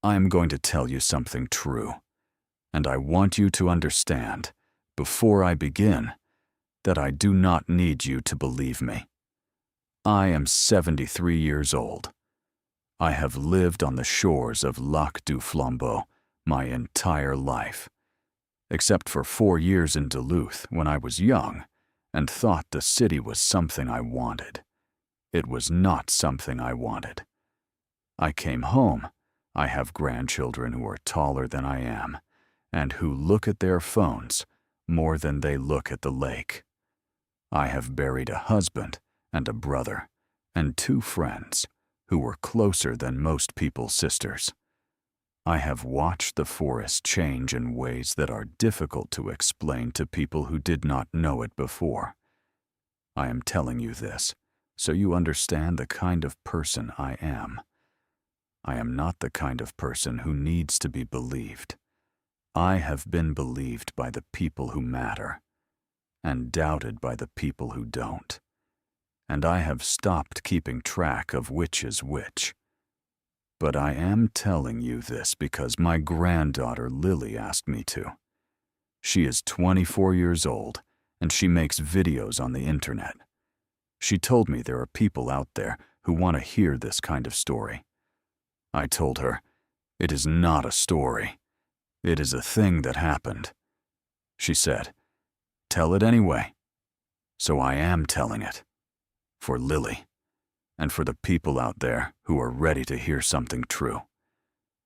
I am going to tell you something true, and I want you to understand, before I begin, that I do not need you to believe me. I am 73 years old. I have lived on the shores of Lac du Flambeau my entire life, except for 4 years in Duluth when I was young and thought the city was something I wanted. It was not something I wanted. I came home. I have grandchildren who are taller than I am and who look at their phones more than they look at the lake. I have buried a husband and a brother and 2 friends who were closer than most people's sisters. I have watched the forest change in ways that are difficult to explain to people who did not know it before. I am telling you this so you understand the kind of person I am. I am not the kind of person who needs to be believed. I have been believed by the people who matter, and doubted by the people who don't. And I have stopped keeping track of which is which. But I am telling you this because my granddaughter Lily asked me to. She is 24 years old, and she makes videos on the internet. She told me there are people out there who want to hear this kind of story. I told her, it is not a story. It is a thing that happened. She said, tell it anyway. So I am telling it. For Lily, and for the people out there who are ready to hear something true.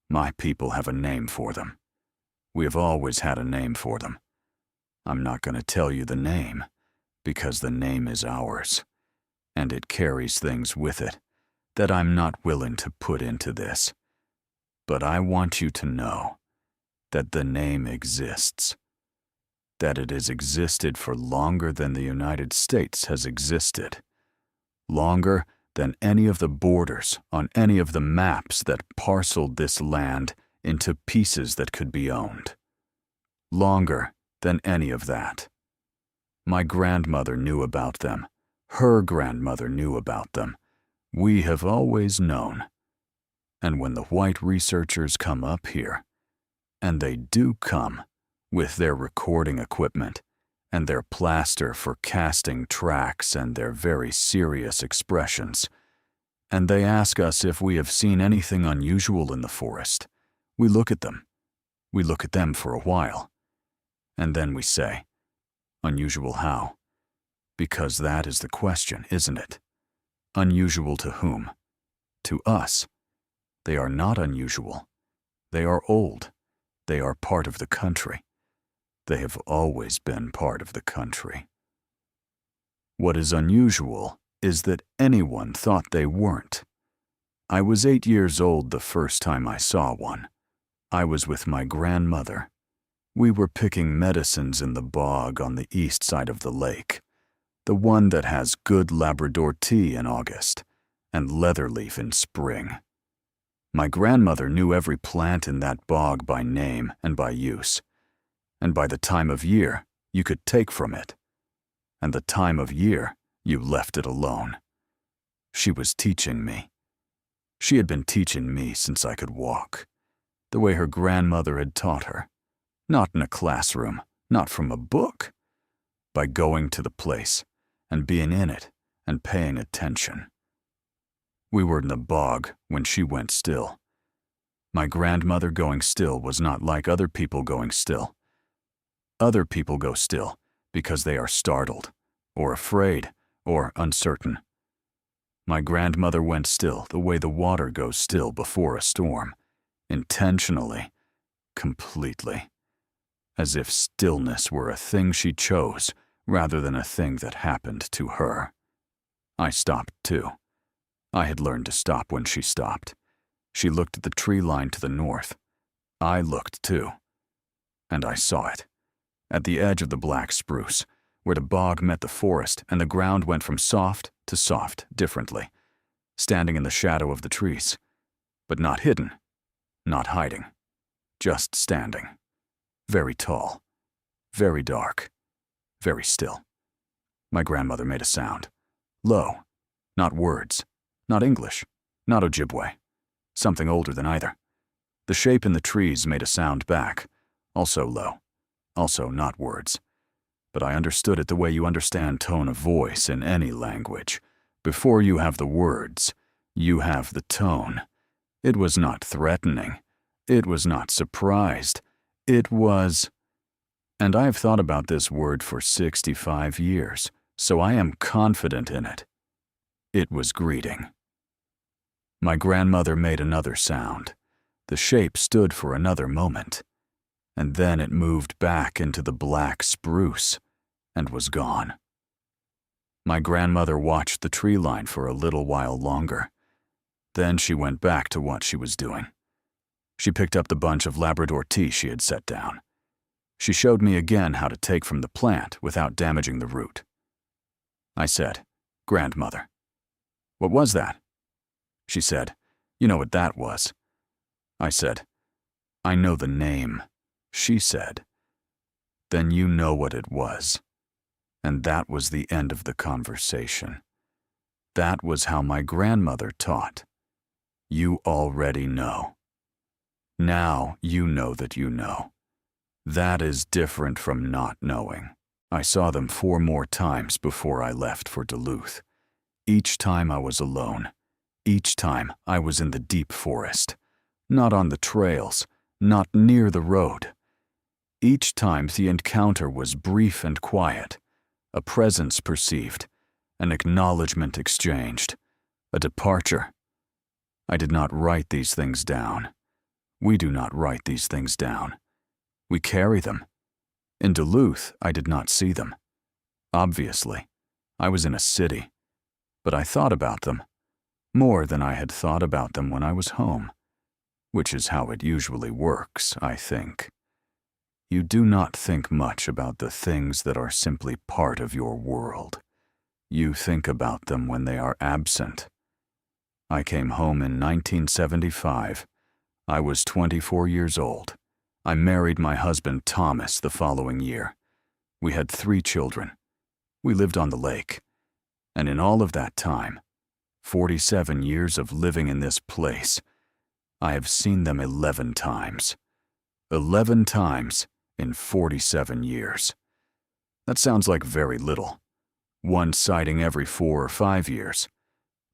My people have a name for them. We have always had a name for them. I'm not going to tell you the name, because the name is ours, and it carries things with it that I'm not willing to put into this. But I want you to know that the name exists, that it has existed for longer than the United States has existed, longer than any of the borders on any of the maps that parceled this land into pieces that could be owned. Longer than any of that. My grandmother knew about them. Her grandmother knew about them. We have always known. And when the white researchers come up here, and they do come with their recording equipment and their plaster for casting tracks and their very serious expressions, and they ask us if we have seen anything unusual in the forest, we look at them. We look at them for a while. And then we say, unusual how? Because that is the question, isn't it? Unusual to whom? To us. They are not unusual. They are old. They are part of the country. They have always been part of the country. What is unusual is that anyone thought they weren't. I was 8 years old the first time I saw one. I was with my grandmother. We were picking medicines in the bog on the east side of the lake, the one that has good Labrador tea in August and leatherleaf in spring. My grandmother knew every plant in that bog by name and by use, and by the time of year you could take from it, and the time of year you left it alone. She was teaching me. She had been teaching me since I could walk, the way her grandmother had taught her. Not in a classroom, not from a book, by going to the place and being in it and paying attention. We were in the bog when she went still. My grandmother going still was not like other people going still. Other people go still because they are startled, or afraid, or uncertain. My grandmother went still the way the water goes still before a storm, intentionally, completely. As if stillness were a thing she chose rather than a thing that happened to her. I stopped too. I had learned to stop when she stopped. She looked at the tree line to the north. I looked too. And I saw it. At the edge of the black spruce, where the bog met the forest and the ground went from soft to soft differently, standing in the shadow of the trees, but not hidden, not hiding, just standing. Very tall, very dark, very still. My grandmother made a sound. Low, not words, not English, not Ojibwe, something older than either. The shape in the trees made a sound back, also low, also not words. But I understood it the way you understand tone of voice in any language. Before you have the words, you have the tone. It was not threatening. It was not surprised. It was... And I have thought about this word for 65 years, so I am confident in it. It was greeting. My grandmother made another sound. The shape stood for another moment, and then it moved back into the black spruce and was gone. My grandmother watched the tree line for a little while longer. Then she went back to what she was doing. She picked up the bunch of Labrador tea she had set down. She showed me again how to take from the plant without damaging the root. I said, "Grandmother, what was that?" She said, "You know what that was." I said, "I know the name." She said, "Then you know what it was." And that was the end of the conversation. That was how my grandmother taught. You already know. Now you know that you know. That is different from not knowing. I saw them 4 more times before I left for Duluth. Each time I was alone. Each time I was in the deep forest. Not on the trails, not near the road. Each time the encounter was brief and quiet. A presence perceived, an acknowledgement exchanged, a departure. I did not write these things down. We do not write these things down. We carry them. In Duluth, I did not see them. Obviously, I was in a city, but I thought about them, more than I had thought about them when I was home, which is how it usually works, I think. You do not think much about the things that are simply part of your world. You think about them when they are absent. I came home in 1975. I was 24 years old. I married my husband Thomas the following year. We had 3 children. We lived on the lake. And in all of that time, 47 years of living in this place, I have seen them 11 times. 11 times in 47 years. That sounds like very little. 1 sighting every 4 or 5 years.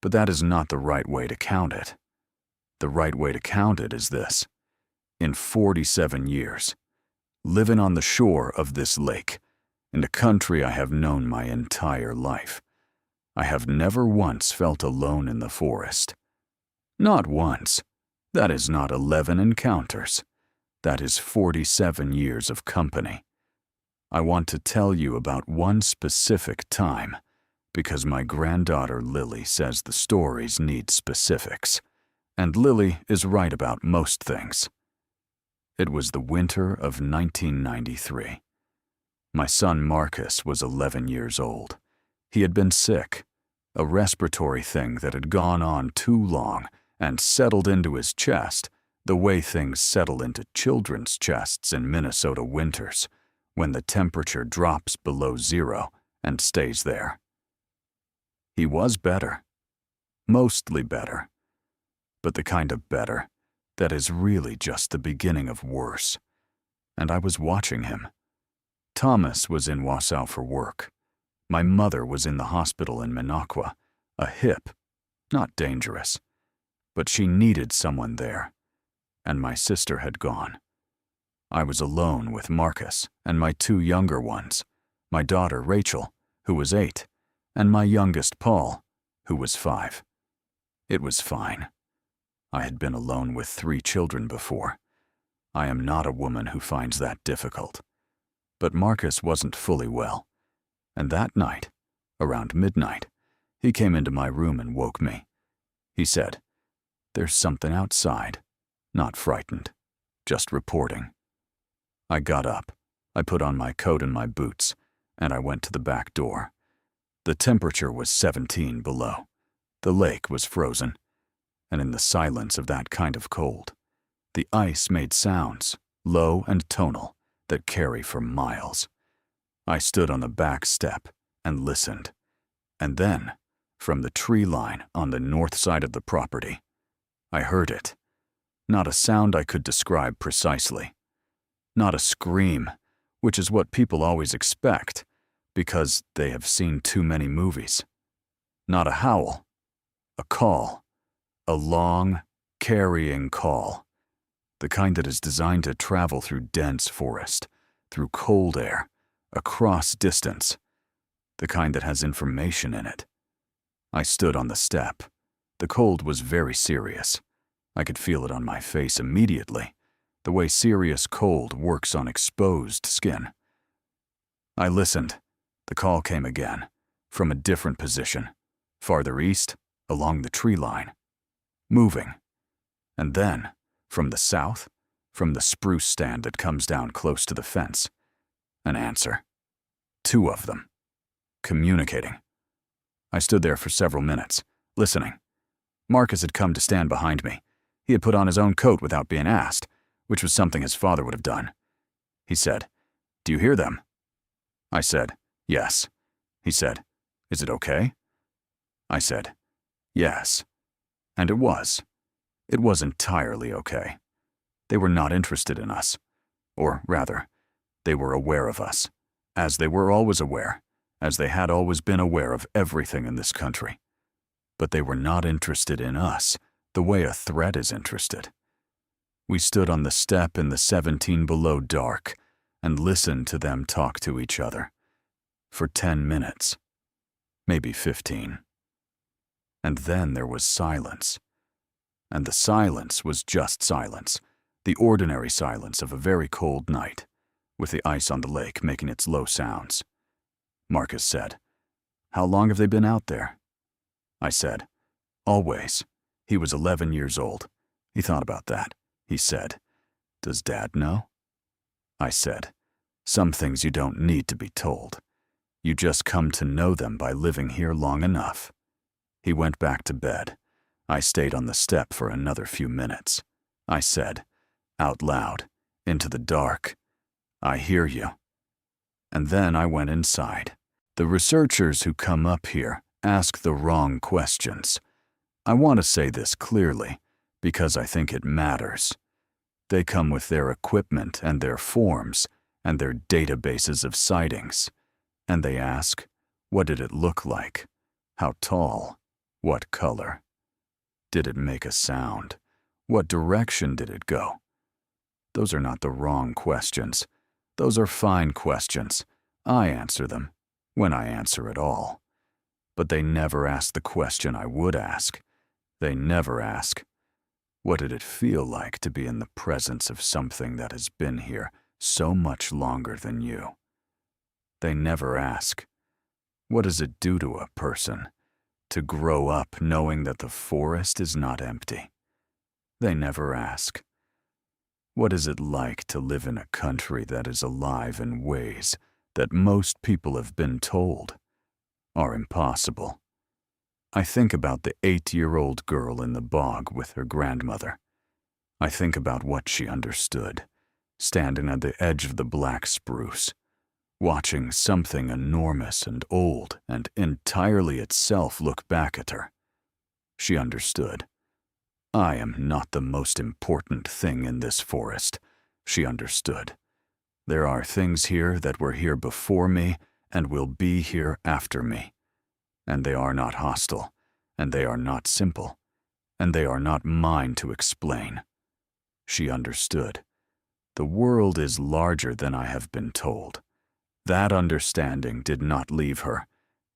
But that is not the right way to count it. The right way to count it is this. In 47 years, living on the shore of this lake, in a country I have known my entire life, I have never once felt alone in the forest. Not once. That is not 11 encounters. That is 47 years of company. I want to tell you about one specific time, because my granddaughter Lily says the stories need specifics, and Lily is right about most things. It was the winter of 1993. My son Marcus was 11 years old. He had been sick, a respiratory thing that had gone on too long and settled into his chest the way things settle into children's chests in Minnesota winters, when the temperature drops below 0 and stays there. He was better, mostly better, but the kind of better that is really just the beginning of worse. And I was watching him. Thomas was in Wausau for work. My mother was in the hospital in Minocqua, a hip, not dangerous, but she needed someone there. And my sister had gone. I was alone with Marcus and my 2 younger ones, my daughter Rachel, who was 8, and my youngest Paul, who was 5. It was fine. I had been alone with 3 children before. I am not a woman who finds that difficult. But Marcus wasn't fully well, and that night, around midnight, he came into my room and woke me. He said, "There's something outside." Not frightened, just reporting. I got up, I put on my coat and my boots, and I went to the back door. The temperature was 17 below. The lake was frozen, and in the silence of that kind of cold, the ice made sounds, low and tonal, that carry for miles. I stood on the back step and listened, and then, from the tree line on the north side of the property, I heard it. Not a sound I could describe precisely. Not a scream, which is what people always expect, because they have seen too many movies. Not a howl. A call. A long, carrying call. The kind that is designed to travel through dense forest, through cold air, across distance. The kind that has information in it. I stood on the step. The cold was very serious. I could feel it on my face immediately, the way serious cold works on exposed skin. I listened. The call came again, from a different position, farther east, along the tree line. Moving. And then, from the south, from the spruce stand that comes down close to the fence, an answer. 2 of them. Communicating. I stood there for several minutes, listening. Marcus had come to stand behind me. He had put on his own coat without being asked, which was something his father would have done. He said, "Do you hear them?" I said, "Yes." He said, "Is it okay?" I said, "Yes." And it was. It was entirely okay. They were not interested in us. Or rather, they were aware of us, as they were always aware, as they had always been aware of everything in this country. But they were not interested in us the way a threat is interested. We stood on the step in the 17 below dark and listened to them talk to each other. For 10 minutes. Maybe 15. And then there was silence. And the silence was just silence, the ordinary silence of a very cold night, with the ice on the lake making its low sounds. Marcus said, "How long have they been out there?" I said, "Always." He was 11 years old. He thought about that. He said, "Does Dad know?" I said, "Some things you don't need to be told. You just come to know them by living here long enough." He went back to bed. I stayed on the step for another few minutes. I said, out loud, into the dark, "I hear you." And then I went inside. The researchers who come up here ask the wrong questions. I want to say this clearly, because I think it matters. They come with their equipment and their forms and their databases of sightings, and they ask, what did it look like? How tall? What color? Did it make a sound? What direction did it go? Those are not the wrong questions. Those are fine questions. I answer them, when I answer at all. But they never ask the question I would ask. They never ask, what did it feel like to be in the presence of something that has been here so much longer than you? They never ask, what does it do to a person to grow up knowing that the forest is not empty? They never ask, what is it like to live in a country that is alive in ways that most people have been told are impossible? I think about the 8-year-old girl in the bog with her grandmother. I think about what she understood, standing at the edge of the black spruce, watching something enormous and old and entirely itself look back at her. She understood. I am not the most important thing in this forest, she understood. There are things here that were here before me and will be here after me. And they are not hostile, and they are not simple, and they are not mine to explain. She understood. The world is larger than I have been told. That understanding did not leave her.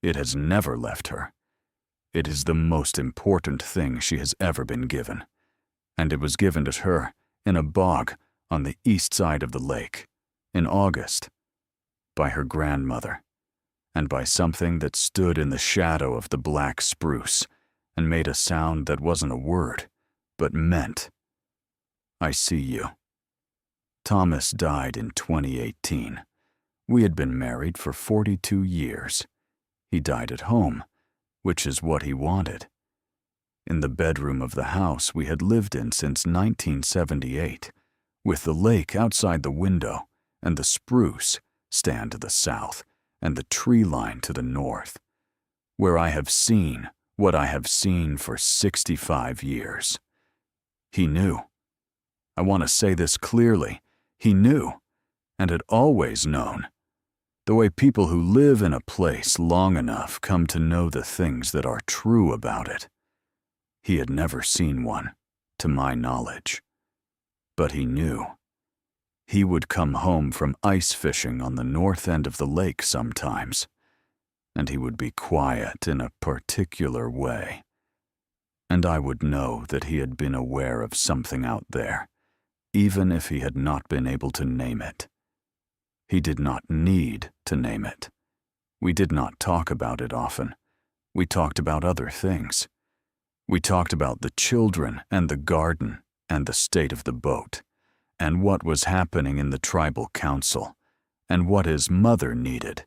It has never left her. It is the most important thing she has ever been given. And it was given to her in a bog on the east side of the lake, in August, by her grandmother, and by something that stood in the shadow of the black spruce and made a sound that wasn't a word, but meant, I see you. Thomas died in 2018. We had been married for 42 years. He died at home, which is what he wanted. In the bedroom of the house we had lived in since 1978, with the lake outside the window and the spruce stand to the south and the tree line to the north, where I have seen what I have seen for 65 years. He knew. I want to say this clearly. He knew, and had always known. The way people who live in a place long enough come to know the things that are true about it. He had never seen one, to my knowledge. But he knew. He would come home from ice fishing on the north end of the lake sometimes, and he would be quiet in a particular way. And I would know that he had been aware of something out there, even if he had not been able to name it. He did not need to name it. We did not talk about it often. We talked about other things. We talked about the children and the garden and the state of the boat, and what was happening in the tribal council, and what his mother needed,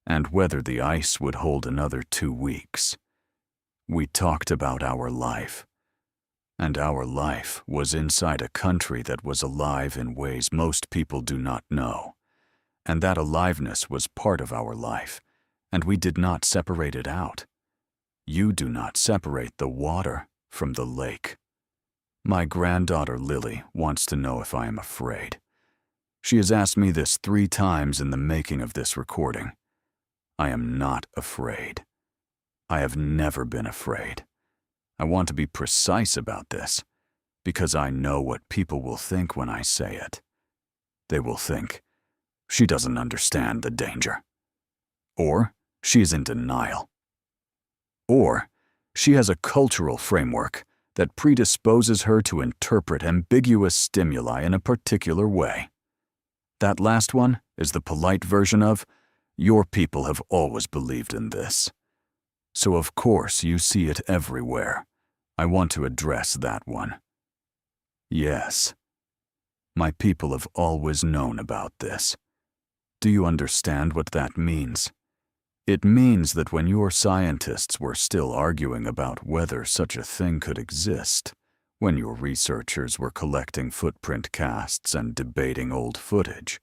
and whether the ice would hold another 2 weeks. We talked about our life. And our life was inside a country that was alive in ways most people do not know. And that aliveness was part of our life, and we did not separate it out. You do not separate the water from the lake. My granddaughter Lily wants to know if I am afraid. She has asked me this 3 times in the making of this recording. I am not afraid. I have never been afraid. I want to be precise about this, because I know what people will think when I say it. They will think, she doesn't understand the danger. Or she is in denial. Or she has a cultural framework that predisposes her to interpret ambiguous stimuli in a particular way. That last one is the polite version of, your people have always believed in this. So of course you see it everywhere. I want to address that one. Yes, my people have always known about this. Do you understand what that means? It means that when your scientists were still arguing about whether such a thing could exist, when your researchers were collecting footprint casts and debating old footage,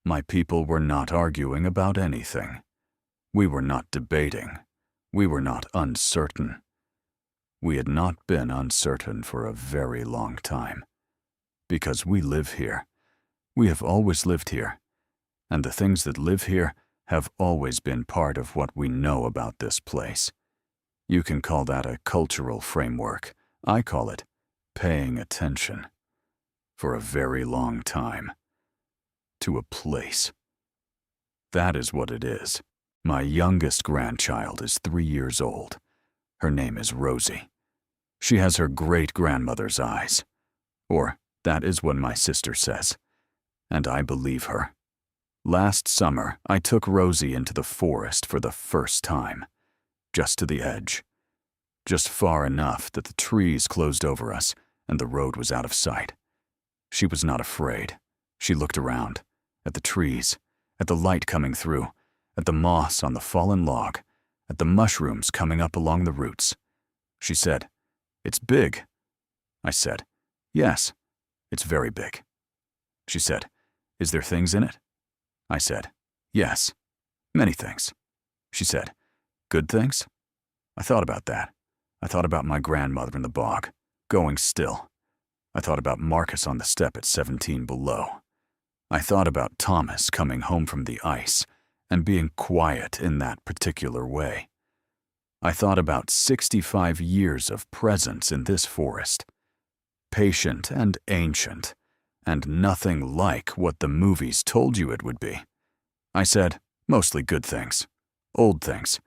my people were not arguing about anything. We were not debating. We were not uncertain. We had not been uncertain for a very long time. Because we live here. We have always lived here. And the things that live here have always been part of what we know about this place. You can call that a cultural framework. I call it paying attention. For a very long time. To a place. That is what it is. My youngest grandchild is 3 years old. Her name is Rosie. She has her great-grandmother's eyes. Or, that is what my sister says. And I believe her. Last summer, I took Rosie into the forest for the first time. Just to the edge. Just far enough that the trees closed over us and the road was out of sight. She was not afraid. She looked around. At the trees. At the light coming through. At the moss on the fallen log. At the mushrooms coming up along the roots. She said, "It's big." I said, "Yes, it's very big." She said, "Is there things in it?" I said, "Yes, many things." She said, "Good things?" I thought about that. I thought about my grandmother in the bog, going still. I thought about Marcus on the step at 17 below. I thought about Thomas coming home from the ice and being quiet in that particular way. I thought about 65 years of presence in this forest, patient and ancient, and nothing like what the movies told you it would be. I said, mostly good things, old things,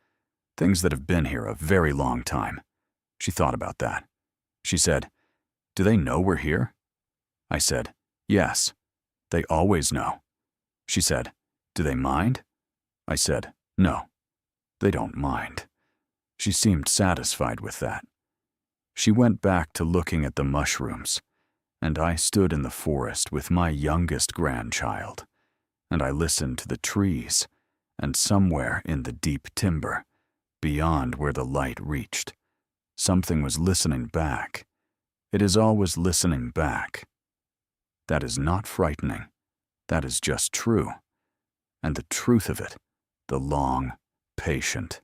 things that have been here a very long time. She thought about that. She said, "Do they know we're here?" I said, "Yes, they always know." She said, "Do they mind?" I said, "No, they don't mind." She seemed satisfied with that. She went back to looking at the mushrooms, and I stood in the forest with my youngest grandchild, and I listened to the trees, and somewhere in the deep timber, beyond where the light reached, something was listening back. It is always listening back. That is not frightening. That is just true. And the truth of it, the long, patient,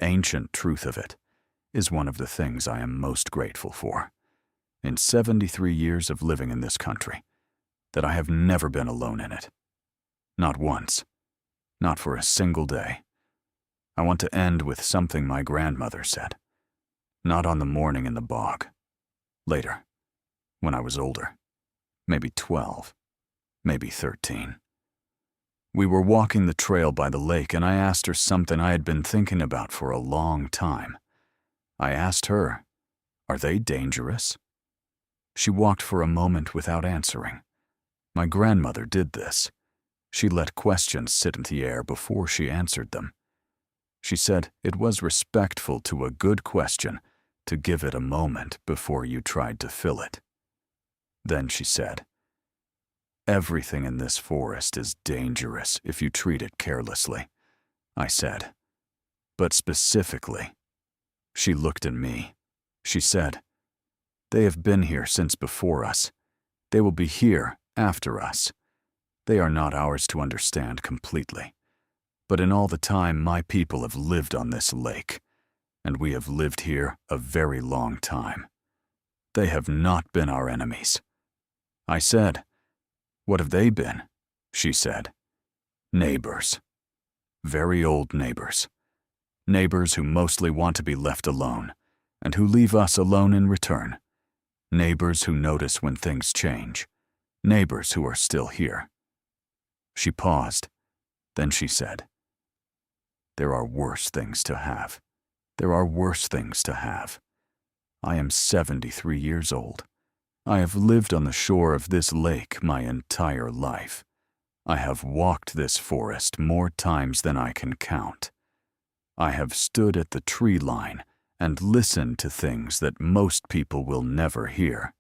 ancient truth of it, is one of the things I am most grateful for. in 73 years of living in this country, that I have never been alone in it. Not once. Not for a single day. I want to end with something my grandmother said. Not on the morning in the bog. Later, when I was older. Maybe 12. Maybe 13. We were walking the trail by the lake, and I asked her something I had been thinking about for a long time. I asked her, "Are they dangerous?" She walked for a moment without answering. My grandmother did this. She let questions sit in the air before she answered them. She said it was respectful to a good question to give it a moment before you tried to fill it. Then she said, "Everything in this forest is dangerous if you treat it carelessly," I said. "But specifically." She looked at me. She said, "They have been here since before us. They will be here after us. They are not ours to understand completely. But in all the time my people have lived on this lake, and we have lived here a very long time. They have not been our enemies." I said, "What have they been?" She said, "Neighbors. Very old neighbors. Neighbors who mostly want to be left alone, and who leave us alone in return. Neighbors who notice when things change. Neighbors who are still here." She paused. Then she said, "There are worse things to have. There are worse things to have. I am 73 years old. I have lived on the shore of this lake my entire life. I have walked this forest more times than I can count. I have stood at the tree line and listened to things that most people will never hear.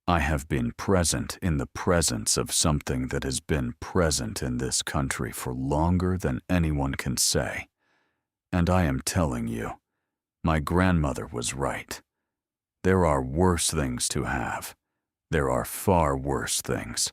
I have been present in the presence of something that has been present in this country for longer than anyone can say. And I am telling you, my grandmother was right. There are worse things to have. There are far worse things.